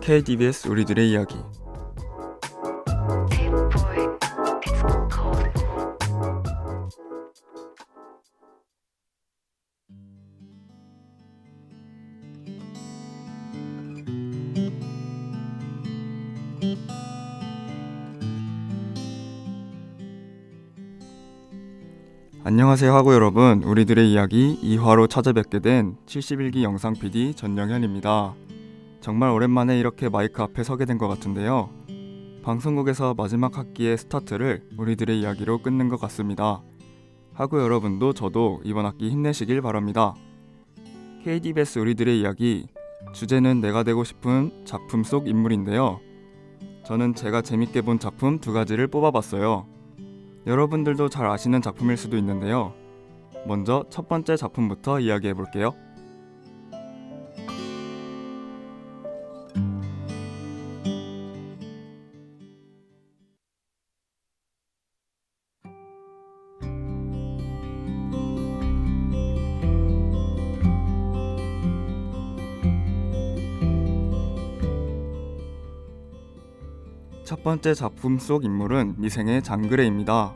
KDBS 우리들의 이야기. 안녕하세요 하고 여러분, 우리들의 이야기 2화로 찾아뵙게 된 71기 영상 PD 전영현입니다. 정말 오랜만에 이렇게 마이크 앞에 서게 된 것 같은데요. 방송국에서 마지막 학기의 스타트를 우리들의 이야기로 끊는 것 같습니다. 하고 여러분도 저도 이번 학기 힘내시길 바랍니다. KDBS 우리들의 이야기, 주제는 내가 되고 싶은 작품 속 인물인데요. 저는 제가 재밌게 본 작품 2가지를 뽑아봤어요. 여러분들도 잘 아시는 작품일 수도 있는데요. 먼저 첫 번째 작품부터 이야기해볼게요. 첫 번째 작품 속 인물은 미생의 장그래입니다.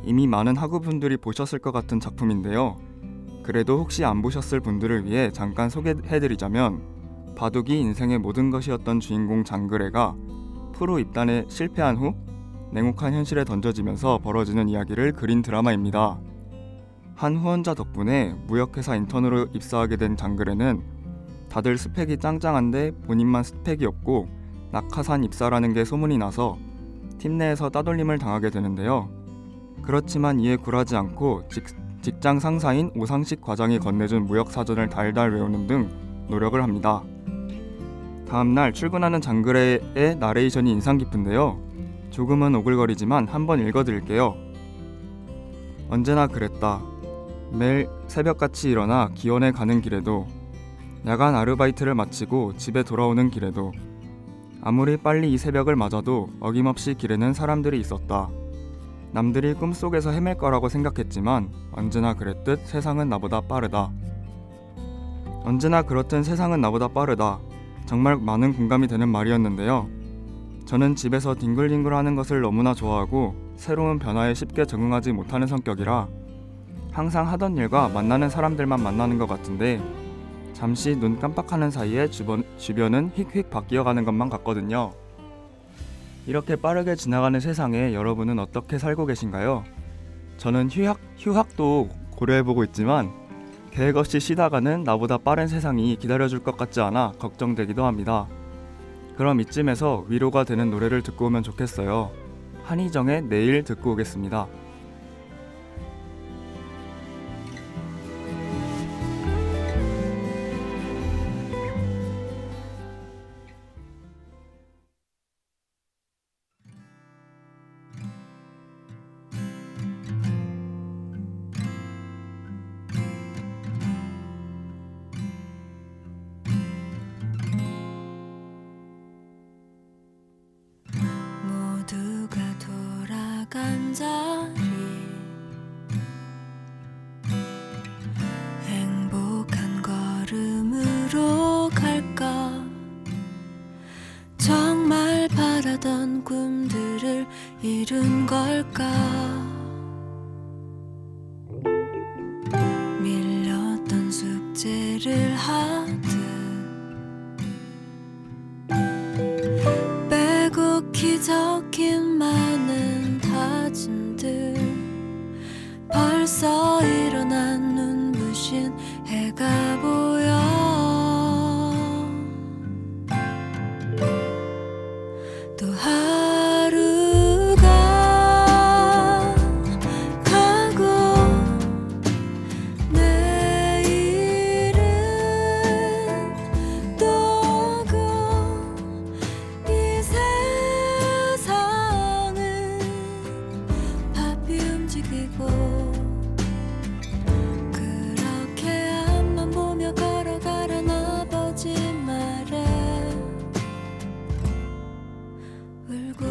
이미 많은 학우분들이 보셨을 것 같은 작품인데요. 그래도 혹시 안 보셨을 분들을 위해 잠깐 소개해드리자면, 바둑이 인생의 모든 것이었던 주인공 장그래가 프로 입단에 실패한 후 냉혹한 현실에 던져지면서 벌어지는 이야기를 그린 드라마입니다. 한 후원자 덕분에 무역회사 인턴으로 입사하게 된 장그래는 다들 스펙이 짱짱한데 본인만 스펙이 없고 낙하산 입사라는 게 소문이 나서 팀 내에서 따돌림을 당하게 되는데요. 그렇지만 이에 굴하지 않고 직장 상사인 오상식 과장이 건네준 무역사전을 달달 외우는 등 노력을 합니다. 다음날 출근하는 장그래의 나레이션이 인상 깊은데요. 조금은 오글거리지만 한번 읽어드릴게요. 언제나 그랬다. 매일 새벽같이 일어나 기원에 가는 길에도, 야간 아르바이트를 마치고 집에 돌아오는 길에도, 아무리 빨리 이 새벽을 맞아도 어김없이 길에는 사람들이 있었다. 남들이 꿈속에서 헤맬 거라고 생각했지만 언제나 그랬듯 세상은 나보다 빠르다. 언제나 그렇듯 세상은 나보다 빠르다. 정말 많은 공감이 되는 말이었는데요. 저는 집에서 뒹굴뒹굴 하는 것을 너무나 좋아하고 새로운 변화에 쉽게 적응하지 못하는 성격이라 항상 하던 일과 만나는 사람들만 만나는 것 같은데, 잠시 눈 깜빡하는 사이에 주변은 휙휙 바뀌어가는 것만 같거든요. 이렇게 빠르게 지나가는 세상에 여러분은 어떻게 살고 계신가요? 저는 휴학도 고려해보고 있지만 계획 없이 쉬다가는 나보다 빠른 세상이 기다려줄 것 같지 않아 걱정되기도 합니다. 그럼 이쯤에서 위로가 되는 노래를 듣고 오면 좋겠어요. 한희정의 내일 듣고 오겠습니다. 모두가 돌아간 자리, 행복한 걸음으로 갈까? 정말 바라던 꿈들을 이룬 걸까? 밀렸던 숙제를 하듯 빼곡히 적힌 많은 다짐들, 벌써 일어난 눈부신 해가 보여 또 하루가 가고 내일은 또 오고 이 세상은 바삐 움직이고 그렇게 앞만 보며 걸어가란 아버지 말에 울고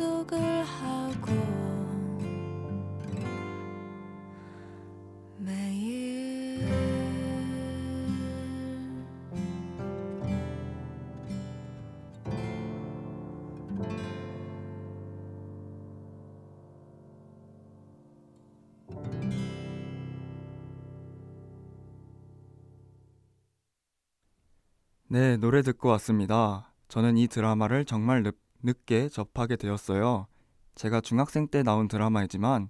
약속을 하고 매일 네, 노래 듣고 왔습니다. 저는 이 드라마를 정말 늦게 접하게 되었어요. 제가 중학생 때 나온 드라마이지만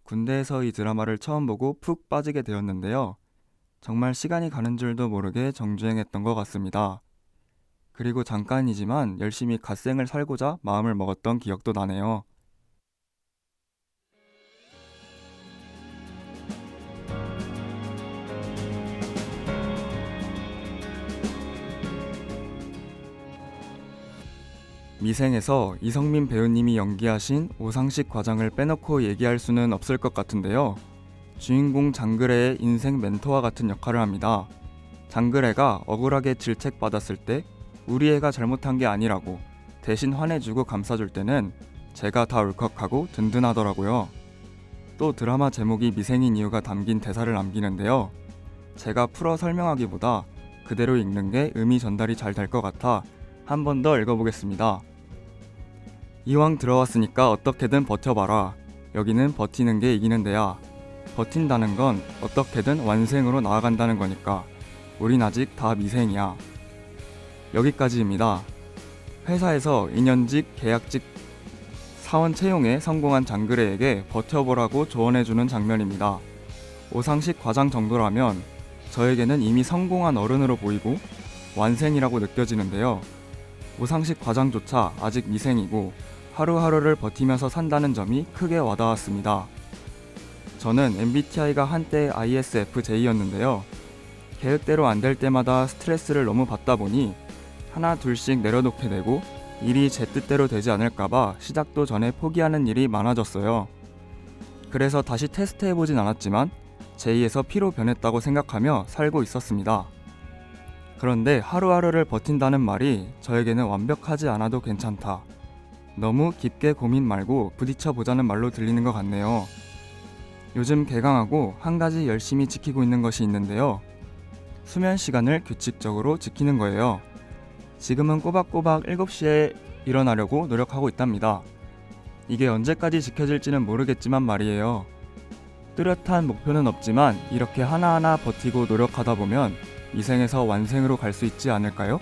군대에서 이 드라마를 처음 보고 푹 빠지게 되었는데요. 정말 시간이 가는 줄도 모르게 정주행했던 것 같습니다. 그리고 잠깐이지만 열심히 갓생을 살고자 마음을 먹었던 기억도 나네요. 미생에서 이성민 배우님이 연기하신 오상식 과장을 빼놓고 얘기할 수는 없을 것 같은데요. 주인공 장그래의 인생 멘토와 같은 역할을 합니다. 장그래가 억울하게 질책받았을 때 우리 애가 잘못한 게 아니라고 대신 화내주고 감싸줄 때는 제가 다 울컥하고 든든하더라고요. 또 드라마 제목이 미생인 이유가 담긴 대사를 남기는데요. 제가 풀어 설명하기보다 그대로 읽는 게 의미 전달이 잘 될 것 같아 한 번 더 읽어보겠습니다. 이왕 들어왔으니까 어떻게든 버텨봐라. 여기는 버티는 게 이기는 데야. 버틴다는 건 어떻게든 완생으로 나아간다는 거니까. 우린 아직 다 미생이야. 여기까지입니다. 회사에서 2년직 계약직 사원 채용에 성공한 장그래에게 버텨보라고 조언해주는 장면입니다. 오상식 과장 정도라면 저에게는 이미 성공한 어른으로 보이고 완생이라고 느껴지는데요. 오상식 과장조차 아직 미생이고 하루하루를 버티면서 산다는 점이 크게 와닿았습니다. 저는 MBTI가 한때 ISFJ였는데요. 계획대로 안 될 때마다 스트레스를 너무 받다 보니 하나 둘씩 내려놓게 되고 일이 제 뜻대로 되지 않을까봐 시작도 전에 포기하는 일이 많아졌어요. 그래서 다시 테스트해보진 않았지만 J에서 P로 변했다고 생각하며 살고 있었습니다. 그런데 하루하루를 버틴다는 말이 저에게는 완벽하지 않아도 괜찮다. 너무 깊게 고민 말고 부딪혀보자는 말로 들리는 것 같네요. 요즘 개강하고 한 가지 열심히 지키고 있는 것이 있는데요. 수면 시간을 규칙적으로 지키는 거예요. 지금은 꼬박꼬박 7시에 일어나려고 노력하고 있답니다. 이게 언제까지 지켜질지는 모르겠지만 말이에요. 뚜렷한 목표는 없지만 이렇게 하나하나 버티고 노력하다 보면 미생에서 완생으로 갈 수 있지 않을까요?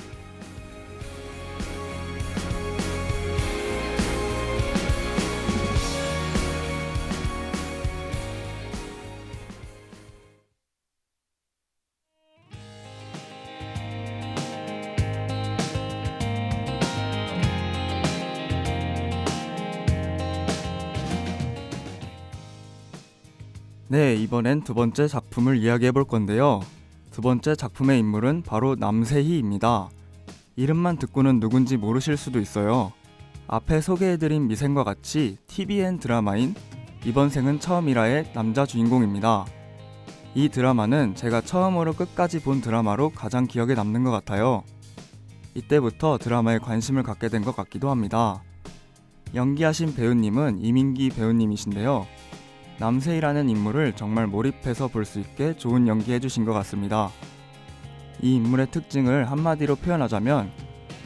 네, 이번엔 두 번째 작품을 이야기해 볼 건데요. 두 번째 작품의 인물은 바로 남세희입니다. 이름만 듣고는 누군지 모르실 수도 있어요. 앞에 소개해드린 미생과 같이 TVN 드라마인 이번 생은 처음이라의 남자 주인공입니다. 이 드라마는 제가 처음으로 끝까지 본 드라마로 가장 기억에 남는 것 같아요. 이때부터 드라마에 관심을 갖게 된 것 같기도 합니다. 연기하신 배우님은 이민기 배우님이신데요. 남세희라는 인물을 정말 몰입해서 볼 수 있게 좋은 연기해주신 것 같습니다. 이 인물의 특징을 한마디로 표현하자면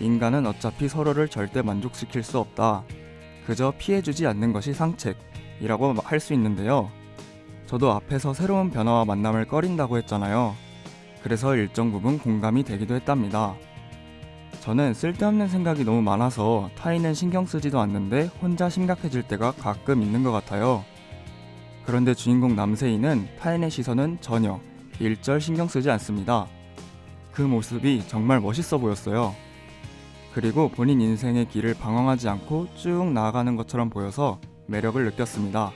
인간은 어차피 서로를 절대 만족시킬 수 없다. 그저 피해주지 않는 것이 상책이라고 할 수 있는데요. 저도 앞에서 새로운 변화와 만남을 꺼린다고 했잖아요. 그래서 일정 부분 공감이 되기도 했답니다. 저는 쓸데없는 생각이 너무 많아서 타인은 신경 쓰지도 않는데 혼자 심각해질 때가 가끔 있는 것 같아요. 그런데 주인공 남세희는 타인의 시선은 전혀 일절 신경 쓰지 않습니다. 그 모습이 정말 멋있어 보였어요. 그리고 본인 인생의 길을 방황하지 않고 쭉 나아가는 것처럼 보여서 매력을 느꼈습니다.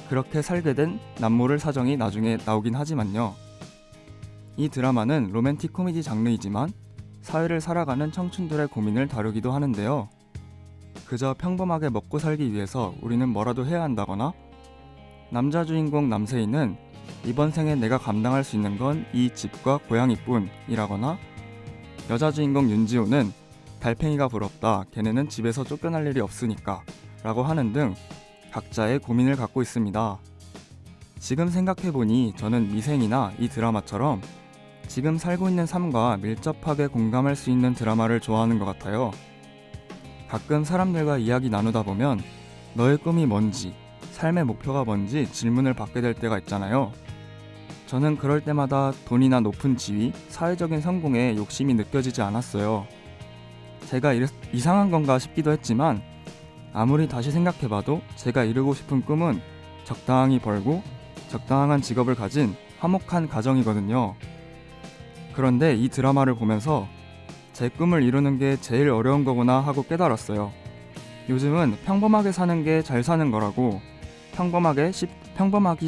그렇게 살게 된 남모를 사정이 나중에 나오긴 하지만요. 이 드라마는 로맨틱 코미디 장르이지만 사회를 살아가는 청춘들의 고민을 다루기도 하는데요. 그저 평범하게 먹고 살기 위해서 우리는 뭐라도 해야 한다거나 남자 주인공 남세희는 이번 생에 내가 감당할 수 있는 건 이 집과 고양이뿐 이라거나 여자 주인공 윤지호는 달팽이가 부럽다, 걔네는 집에서 쫓겨날 일이 없으니까 라고 하는 등 각자의 고민을 갖고 있습니다. 지금 생각해보니 저는 미생이나 이 드라마처럼 지금 살고 있는 삶과 밀접하게 공감할 수 있는 드라마를 좋아하는 것 같아요. 가끔 사람들과 이야기 나누다 보면 너의 꿈이 뭔지, 삶의 목표가 뭔지 질문을 받게 될 때가 있잖아요. 저는 그럴 때마다 돈이나 높은 지위, 사회적인 성공에 욕심이 느껴지지 않았어요. 제가 이상한 건가 싶기도 했지만 아무리 다시 생각해봐도 제가 이루고 싶은 꿈은 적당히 벌고 적당한 직업을 가진 화목한 가정이거든요. 그런데 이 드라마를 보면서 제 꿈을 이루는 게 제일 어려운 거구나 하고 깨달았어요. 요즘은 평범하게 사는 게 잘 사는 거라고, 평범하게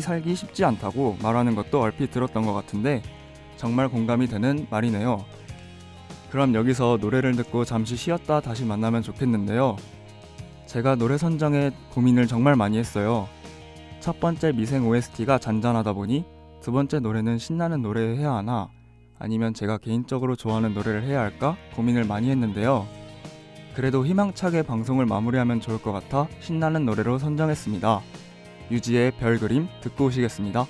살기 쉽지 않다고 말하는 것도 얼핏 들었던 것 같은데 정말 공감이 되는 말이네요. 그럼 여기서 노래를 듣고 잠시 쉬었다 다시 만나면 좋겠는데요. 제가 노래 선정에 고민을 정말 많이 했어요. 첫 번째 미생 OST가 잔잔하다 보니 두 번째 노래는 신나는 노래를 해야 하나, 아니면 제가 개인적으로 좋아하는 노래를 해야 할까 고민을 많이 했는데요. 그래도 희망차게 방송을 마무리하면 좋을 것 같아 신나는 노래로 선정했습니다. 유지의 별그림 듣고 오시겠습니다.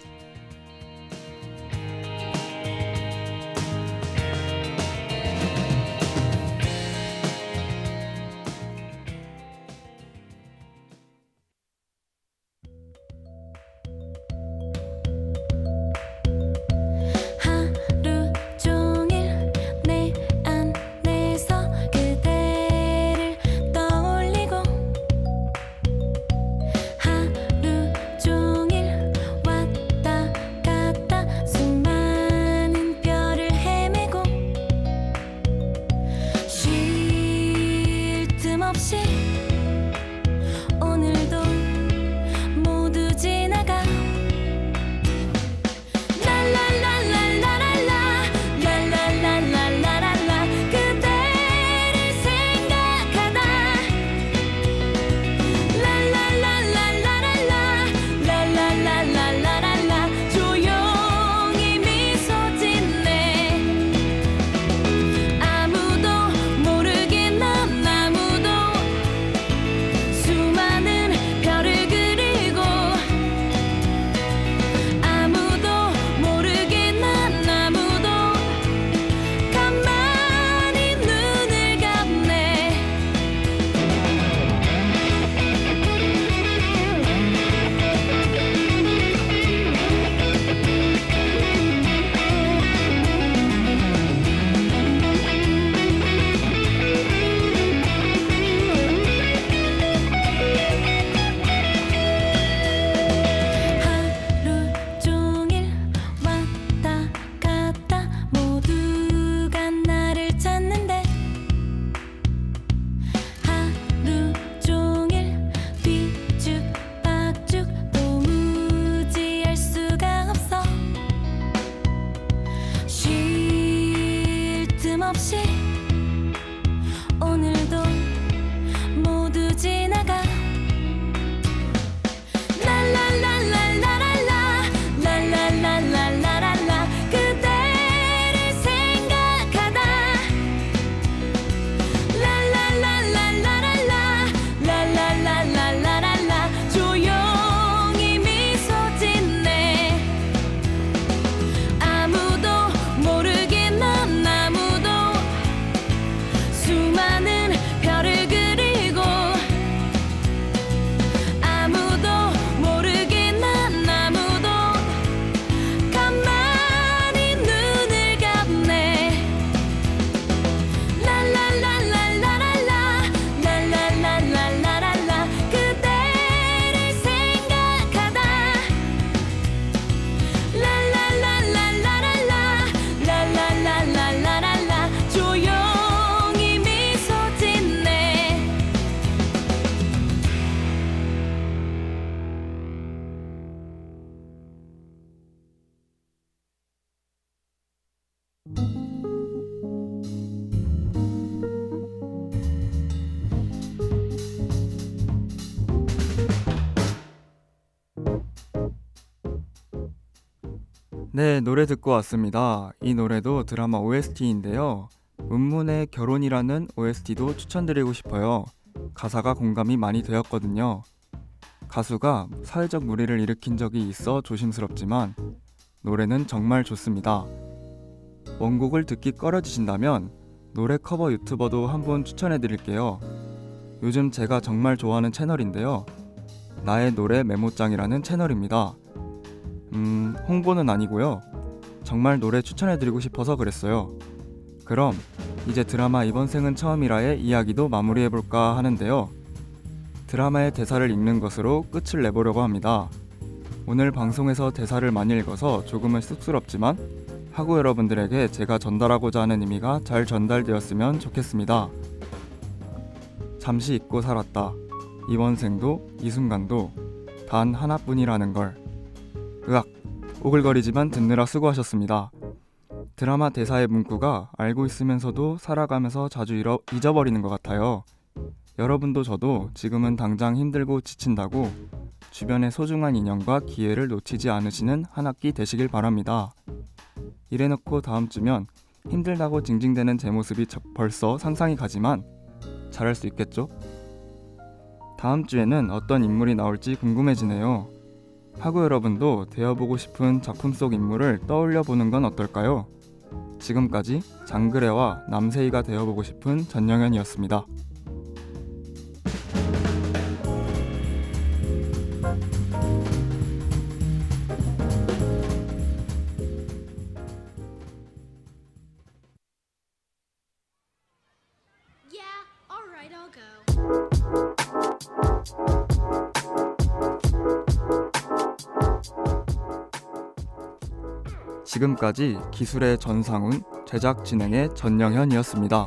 하루 종일 내 안에서 그대를 떠올리고 하루 종일 왔다 갔다 수많은 별을 헤매고 쉴 틈 없이 오늘도 모두 지나가 랄랄랄랄랄랄라 그대를 생각하다 랄랄랄랄랄랄라 조용히 미소 짓네 아무도 모르게 난 아무도 수많은 별을 그리고 아무도 모르게 난 아무도 가만히 눈을 감네 하루 종일 왔다 갔다 모두가 나를 찾는데 하루 종일 뒤죽박죽 도무지 알 수가 없어 쉴 틈 없이 오늘도 모두 지나가 랄랄랄랄랄랄라 그대를 생각하다 랄랄랄랄랄랄라 조용히 미소 짓네 아무도 모르게 난 아무도 수많은 별을 그리고 아무도 모르게 난 아무도 가만히 눈을 감네 랄랄랄랄랄랄라 그대를 생각하다 랄랄랄랄랄랄라 조용히 미소 짓네 네, 노래 듣고 왔습니다. 이 노래도 드라마 OST인데요. 운문의 결혼이라는 OST도 추천드리고 싶어요. 가사가 공감이 많이 되었거든요. 가수가 사회적 물의를 일으킨 적이 있어 조심스럽지만 노래는 정말 좋습니다. 원곡을 듣기 꺼려지신다면 노래 커버 유튜버도 한분 추천해드릴게요. 요즘 제가 정말 좋아하는 채널인데요. 나의 노래 메모장이라는 채널입니다. 홍보는 아니고요. 정말 노래 추천해드리고 싶어서 그랬어요. 그럼 이제 드라마 이번 생은 처음이라의 이야기도 마무리해볼까 하는데요. 드라마의 대사를 읽는 것으로 끝을 내보려고 합니다. 오늘 방송에서 대사를 많이 읽어서 조금은 쑥스럽지만 하구 여러분들에게 제가 전달하고자 하는 의미가 잘 전달되었으면 좋겠습니다. 잠시 잊고 살았다. 이번 생도 이 순간도 단 하나뿐이라는 걸. 으악, 오글거리지만 듣느라 수고하셨습니다. 드라마 대사의 문구가 알고 있으면서도 살아가면서 자주 잊어버리는 것 같아요. 여러분도 저도 지금은 당장 힘들고 지친다고 주변의 소중한 인연과 기회를 놓치지 않으시는 한 학기 되시길 바랍니다. 이래놓고 다음 주면 힘들다고 징징대는 제 모습이 벌써 상상이 가지만 잘할 수 있겠죠? 다음 주에는 어떤 인물이 나올지 궁금해지네요. 하구 여러분도 되어보고 싶은 작품 속 인물을 떠올려보는 건 어떨까요? 지금까지 장그래와 남세희가 되어보고 싶은 전영현이었습니다. Yeah, alright, I'll go. 지금까지 기술의 전상훈, 제작 진행의 전영현이었습니다.